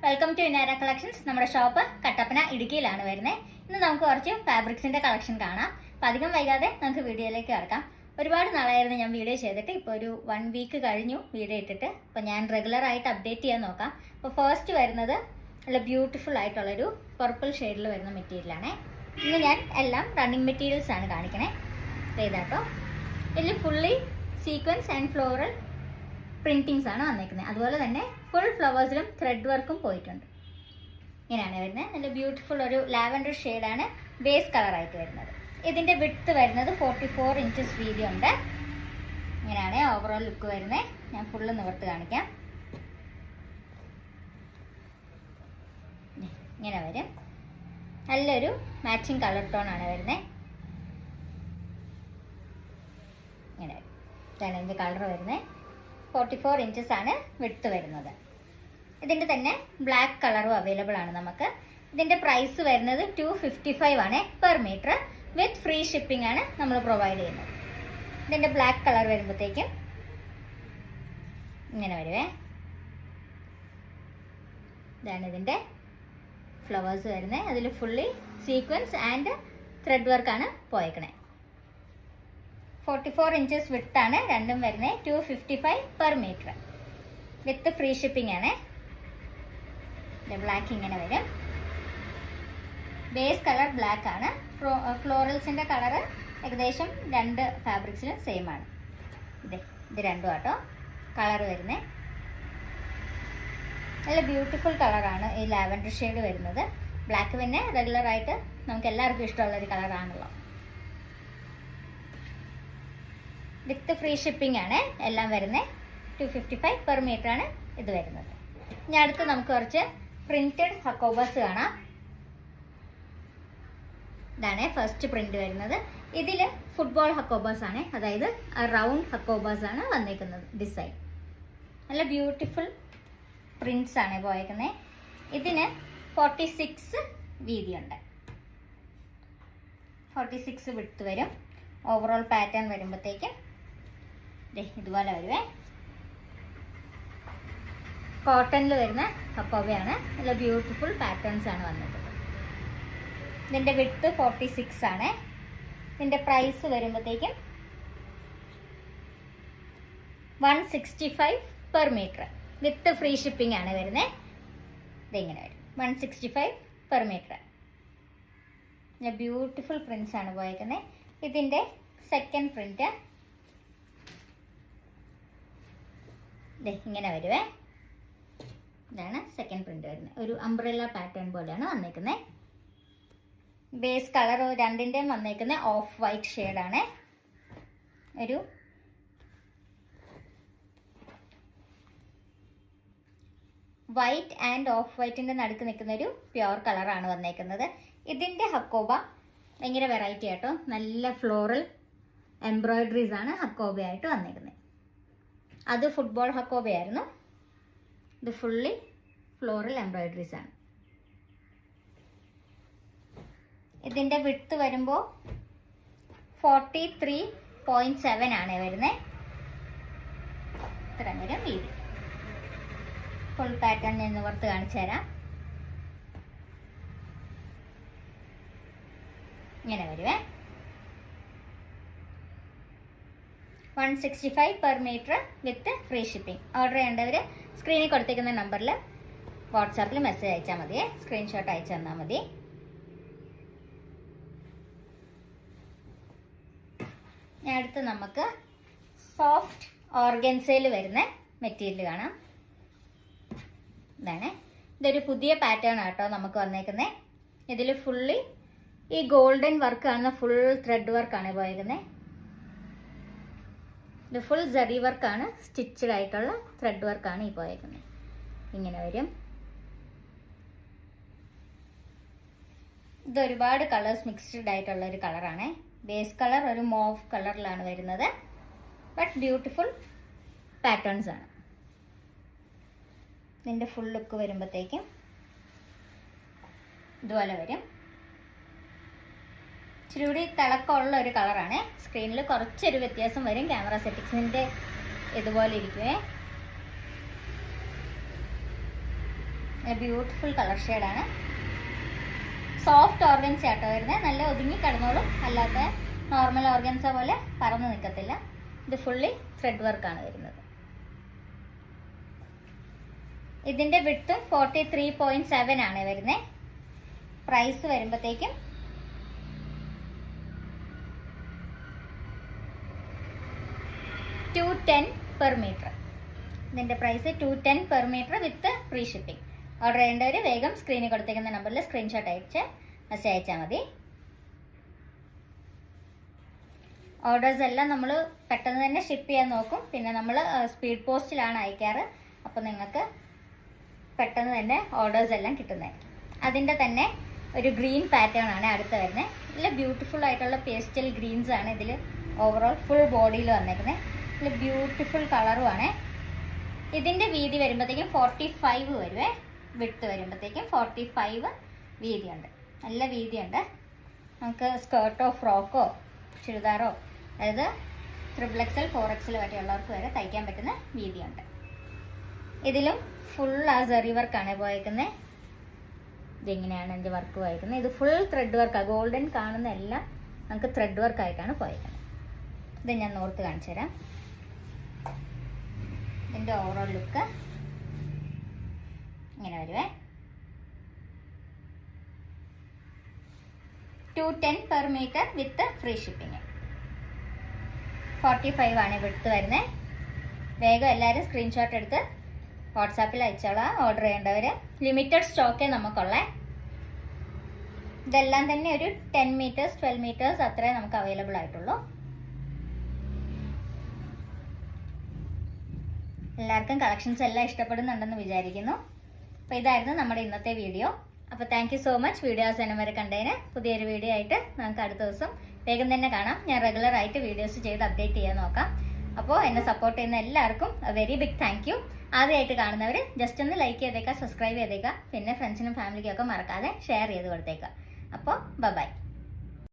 Welcome to Inara collections. നമ്മുടെ shop Kattappana ഇടുക്കിയിലാണ് വരുന്നത്. ഇന്ന് നമുക്ക് കുറച്ച് ഫാബ്രിക്സിന്റെ കളക്ഷൻ കാണാം. അപ്പം അധികം വൈകാതെ നമുക്ക് വീഡിയോയിലേക്ക് കിടക്കാം. ഒരുപാട് നാളായിരുന്നു ഞാൻ വീഡിയോ ചെയ്തിട്ട്. ഇപ്പോൾ ഒരു 1 വീക്ക് കഴിഞ്ഞു വീഡിയോ ഇട്ടിട്ട്. അപ്പോൾ ഞാൻ റെഗുലർ ആയിട്ട് അപ്ഡേറ്റ് ചെയ്യാൻ നോക്കാം. അപ്പോൾ ഫസ്റ്റ് വരുന്നത് നല്ല ബ്യൂട്ടിഫുൾ ആയിട്ടുള്ളൊരു പർപ്പിൾ ഷെയ്ഡിൽ വരുന്ന മെറ്റീരിയലാണ്. ഇന്ന് ഞാൻ എല്ലാം റണ്ണിങ് മെറ്റീരിയൽസ് ആണ് കാണിക്കണേ. ഇതാട്ടോ, ഇതിൽ ഫുള്ളി സീക്വൻസ് ആൻഡ് ഫ്ലോറൽ പ്രിന്റിങ്സ് ആണ് വന്നേക്കുന്നത്. അതുപോലെ തന്നെ ഫുൾ ഫ്ലവേഴ്സിലും ത്രെഡ് വർക്കും പോയിട്ടുണ്ട്. ഇങ്ങനെയാണ് വരുന്നത്. നല്ല ബ്യൂട്ടിഫുൾ ഒരു ലാവൻഡർ ഷെയ്ഡാണ് ബേസ് കളറായിട്ട് വരുന്നത്. ഇതിൻ്റെ വിഡ്ത്ത് വരുന്നത് 44 ഇഞ്ചസ് വീതി ഉണ്ട്. ഇങ്ങനെയാണ് ഓവറോൾ ലുക്ക് വരുന്നത്. ഞാൻ ഫുള്ള് നിവർത്ത് കാണിക്കാം. ഇങ്ങനെ വരും. നല്ലൊരു മാച്ചിങ് കളർ ടോൺ ആണ് വരുന്നത്. ഇങ്ങനെ വരും. ഇതാണ് ഇതിൻ്റെ കളർ വരുന്നത്. 44 ഇഞ്ചസ് ആണ് വിഡ്ത്ത് വരുന്നത്. ഇതിൻ്റെ തന്നെ ബ്ലാക്ക് കളറും അവൈലബിൾ ആണ് നമുക്ക്. ഇതിൻ്റെ പ്രൈസ് വരുന്നത് 255 ആണ് per metre. With free shipping ആണ് നമ്മൾ പ്രൊവൈഡ് ചെയ്യുന്നത്. ഇതിൻ്റെ ബ്ലാക്ക് കളർ വരുമ്പോഴത്തേക്കും ഇങ്ങനെ വരുവേ. ഇതാണ് ഇതിൻ്റെ ഫ്ലവേഴ്സ് വരുന്നത്. അതിൽ ഫുള്ളി സീക്വൻസ് ആൻഡ് ത്രെഡ് വർക്കാണ് പോയേക്കണേ. 44 ഇഞ്ചസ് വിഡ്ത്താണ് രണ്ടും വരുന്നത്. 255 per metre with free shipping ആണ്. ബ്ലാക്ക് ഇങ്ങനെ വരും. ബേസ് കളർ ബ്ലാക്ക് ആണ്. ഫ്ലോറൽസിൻ്റെ കളറ് ഏകദേശം 2 ഫാബ്രിക്സിലും സെയിം ആണ്. ഇത് രണ്ടും ആട്ടോ കളർ വരുന്നത്. നല്ല ബ്യൂട്ടിഫുൾ കളറാണ് ഈ ലാവൻഡർ ഷെയ്ഡ് വരുന്നത്. ബ്ലാക്ക് പിന്നെ റെഗുലറായിട്ട് നമുക്ക് എല്ലാവർക്കും ഇഷ്ടമുള്ളൊരു കളറാണല്ലോ. വിത്ത് ഫ്രീ ഷിപ്പിംഗ് ആണ് എല്ലാം വരുന്നത്. 255 പെർ മീറ്റർ ആണ് ഇത് വരുന്നത്. ഇനി അടുത്ത് നമുക്ക് കുറച്ച് പ്രിന്റഡ് ഹക്കോബാസ് കാണാം. ഇതാണ് ഫസ്റ്റ് പ്രിന്റ് വരുന്നത്. ഇതിൽ ഫുട്ബോൾ ഹക്കോബാസ് ആണ്, അതായത് റൗണ്ട് ഹക്കോബാസ് ആണ് വന്നേക്കുന്നത് ഡിസൈൻ. നല്ല ബ്യൂട്ടിഫുൾ പ്രിന്റ്സ് ആണ് പോയേക്കുന്നത്. ഇതിന് 46 വീതിയുണ്ട്. 46 വിഡ്ത്ത് വരും. ഓവറോൾ പാറ്റേൺ വരുമ്പോഴത്തേക്കും ഇതുപോലെ വരുവേ. കോട്ടണിൽ വരുന്ന ഹക്കോബയാണ്. നല്ല ബ്യൂട്ടിഫുൾ പാറ്റേൺസ് ആണ് വന്നിട്ടുള്ളത്. ഇതിൻ്റെ വിഡ്ത്ത് 46 ആണ്. ഇതിൻ്റെ പ്രൈസ് വരുമ്പോഴത്തേക്കും 165 per metre with free shipping ആണ് വരുന്നത്. ഇതിങ്ങനെ വരും. 165 പെർ മീറ്റർ. നല്ല ബ്യൂട്ടിഫുൾ പ്രിന്റ്സ് ആണ് പോയേക്കുന്നത്. ഇതിൻ്റെ സെക്കൻഡ് പ്രിന്റ് ഇങ്ങനെ വരുവേ. ഇതാണ് സെക്കൻഡ് പ്രിന്റ് വരുന്നത്. ഒരു അംബ്രല്ല പാറ്റേൺ പോലെയാണ് വന്നേക്കുന്നത്. ബേസ് കളർ രണ്ടിൻ്റെയും വന്നേക്കുന്നത് ഓഫ് വൈറ്റ് ഷെയ്ഡാണ്. ഒരു വൈറ്റ് ആൻഡ് ഓഫ് വൈറ്റിൻ്റെ നടുക്ക് നിൽക്കുന്ന ഒരു പ്യുവർ കളറാണ് വന്നേക്കുന്നത്. ഇതിൻ്റെ ഹക്കോബ ഭയങ്കര വെറൈറ്റി ആട്ടോ. നല്ല ഫ്ലോറൽ എംബ്രോയിഡറീസ് ആണ് ഹക്കോബയായിട്ട് വന്നേക്കുന്നത്. അത് ഫുട്ബോൾ ഹക്കോബയായിരുന്നു. ഇത് ഫുള്ളി ഫ്ലോറൽ എംബ്രോയിഡറീസ് ആണ്. ഇതിൻ്റെ വിഡ്ത്ത് വരുമ്പോൾ 43.7 ആണ് വരുന്നത്. ഇത്ര വരും വീതി. ഫുൾ പാറ്റേൺ ഞാൻ നിവർത്ത് കാണിച്ചു തരാം. ഇങ്ങനെ വരുവേ. 165 per metre with free shipping. Order ചെയ്യേണ്ടവർ സ്ക്രീനിൽ കൊടുത്തേക്കുന്ന നമ്പറിൽ വാട്സാപ്പിൽ മെസ്സേജ് അയച്ചാൽ മതിയേ. സ്ക്രീൻഷോട്ട് അയച്ചു തന്നാൽ മതി. അടുത്ത് നമുക്ക് സോഫ്റ്റ് ഓർഗൻസയിൽ വരുന്ന മെറ്റീരിയൽ കാണാം. ഇതാണ്. ഇതൊരു പുതിയ പാറ്റേൺ ആട്ടോ നമുക്ക് വന്നേക്കുന്നത്. ഇതിൽ ഫുള്ളി ഈ ഗോൾഡൻ വർക്ക് കാണുന്ന ഫുൾ ത്രെഡ് വർക്കാണ് പോയിരിക്കുന്നത്. ഇത് ഫുൾ ജറി വർക്കാണ്. സ്റ്റിച്ചഡ് ആയിട്ടുള്ള ത്രെഡ് വർക്കാണ് ഈ പോയേക്കുന്നത്. ഇങ്ങനെ വരും. ഇത് ഒരുപാട് കളേഴ്സ് മിക്സ്ഡ് ആയിട്ടുള്ള ഒരു കളറാണ്. ബേസ് കളർ ഒരു മോവ് കളറിലാണ് വരുന്നത്. ബട്ട് ബ്യൂട്ടിഫുൾ പാറ്റേൺസ് ആണ്. ഇതിൻ്റെ ഫുൾ ലുക്ക് വരുമ്പോഴത്തേക്കും ഇതുപോലെ വരും. ഇച്ചിരി കൂടി തിളക്കമുള്ള ഒരു കളറാണ്. സ്ക്രീനിൽ കുറച്ചൊരു വ്യത്യാസം വരും. ക്യാമറ സെറ്റിങ്സിൻ്റെ ഇതുപോലെ ഇരിക്കുവേ. ബ്യൂട്ടിഫുൾ കളർ ഷെയ്ഡാണ്. സോഫ്റ്റ് ഓർഗൻസ ആട്ടോ വരുന്നത്. നല്ല ഒതുങ്ങി കിടന്നോളും, അല്ലാത്ത നോർമൽ ഓർഗൻസ പോലെ പറന്ന് നിൽക്കത്തില്ല. ഇത് ഫുള്ളി ത്രെഡ് വർക്കാണ് വരുന്നത്. ഇതിൻ്റെ വിഡ്ത്തും 43.7 ആണ് വരുന്നത്. പ്രൈസ് വരുമ്പോഴത്തേക്കും 210 പെർ മീറ്റർ. ഇതിൻ്റെ price 210 per metre with free shipping. Order ചെയ്യേണ്ടവർ വേഗം സ്ക്രീനിൽ കൊടുത്തേക്കുന്ന നമ്പറിൽ സ്ക്രീൻഷോട്ട് അയച്ച് മെസ്സേജ് അയച്ചാൽ മതി. ഓർഡേഴ്സ് എല്ലാം നമ്മൾ പെട്ടെന്ന് തന്നെ ഷിപ്പ് ചെയ്യാൻ നോക്കും. പിന്നെ നമ്മൾ സ്പീഡ് പോസ്റ്റിലാണ് അയക്കാറ്. അപ്പോൾ നിങ്ങൾക്ക് പെട്ടെന്ന് തന്നെ ഓർഡേഴ്സ് എല്ലാം കിട്ടുന്നത്. അതിൻ്റെ തന്നെ ഒരു ഗ്രീൻ പാറ്റേൺ ആണ് അടുത്ത് വരുന്നത്. നല്ല ബ്യൂട്ടിഫുൾ ആയിട്ടുള്ള പേസ്റ്റൽ ഗ്രീൻസ് ആണ് ഇതിൽ ഓവറോൾ ഫുൾ ബോഡിയിൽ വന്നേക്കുന്നത്. നല്ല ബ്യൂട്ടിഫുൾ കളറുമാണ്. ഇതിൻ്റെ വീതി വരുമ്പോഴത്തേക്കും 45 വരുവേ. വിഡ്ത്ത് വരുമ്പോഴത്തേക്കും 45 വീതിയുണ്ട്. നല്ല വീതിയുണ്ട്. നമുക്ക് സ്കേർട്ടോ ഫ്രോക്കോ ചുരിദാറോ, അതായത് 3XL 4XL വരെയുള്ളവർക്ക് വരെ തയ്ക്കാൻ പറ്റുന്ന വീതിയുണ്ട്. ഇതിലും ഫുൾ ആ സെറി വർക്കാണ് പോയേക്കുന്നത്. ഇതിങ്ങനെയാണ് എൻ്റെ വർക്ക് പോയേക്കുന്നത്. ഇത് ഫുൾ ത്രെഡ് വർക്കാണ്. ഗോൾഡൻ കാണുന്ന എല്ലാം നമുക്ക് ത്രെഡ് വർക്കായിട്ടാണ് പോയേക്കുന്നത്. ഇത് ഞാൻ നോർത്ത് കാണിച്ചു തരാം. ഇതിൻ്റെ ഓവറോൾ ലുക്ക് ഇങ്ങനെ വരുവേ. 210 per metre with free shipping. 45 ആണ് വിഡ്ത്ത് വരുന്നത്. വേഗം എല്ലാവരും സ്ക്രീൻഷോട്ട് എടുത്ത് വാട്സാപ്പിൽ അയച്ചോളാം. ഓർഡർ ചെയ്യേണ്ടവർ. ലിമിറ്റഡ് സ്റ്റോക്കേ നമുക്കുള്ളേ. ഇതെല്ലാം തന്നെ ഒരു 10 മീറ്റേഴ്സ് 12 മീറ്റേഴ്സ് അത്രേ നമുക്ക് അവൈലബിൾ ആയിട്ടുള്ളൂ. എല്ലാവർക്കും കളക്ഷൻസ് എല്ലാം ഇഷ്ടപ്പെടുന്നുണ്ടെന്ന് വിചാരിക്കുന്നു. അപ്പോൾ ഇതായിരുന്നു നമ്മുടെ ഇന്നത്തെ വീഡിയോ. അപ്പോൾ thank you so much. Video അവസാനം വരെ കണ്ടതിന്. പുതിയൊരു വീഡിയോ ആയിട്ട് നമുക്ക് അടുത്ത ദിവസം വേഗം തന്നെ കാണാം. ഞാൻ റെഗുലറായിട്ട് വീഡിയോസ് ചെയ്ത് അപ്ഡേറ്റ് ചെയ്യാൻ നോക്കാം. അപ്പോൾ എന്നെ സപ്പോർട്ട് ചെയ്യുന്ന എല്ലാവർക്കും വെരി ബിഗ് താങ്ക് യു. ആദ്യമായിട്ട് കാണുന്നവർ ജസ്റ്റ് ഒന്ന് ലൈക്ക് ചെയ്തേക്കുക, സബ്സ്ക്രൈബ് ചെയ്തേക്കുക. പിന്നെ ഫ്രണ്ട്സിനും ഫാമിലിക്കും ഒക്കെ മറക്കാതെ ഷെയർ ചെയ്ത് കൊടുത്തേക്കുക. അപ്പോൾ ബൈ.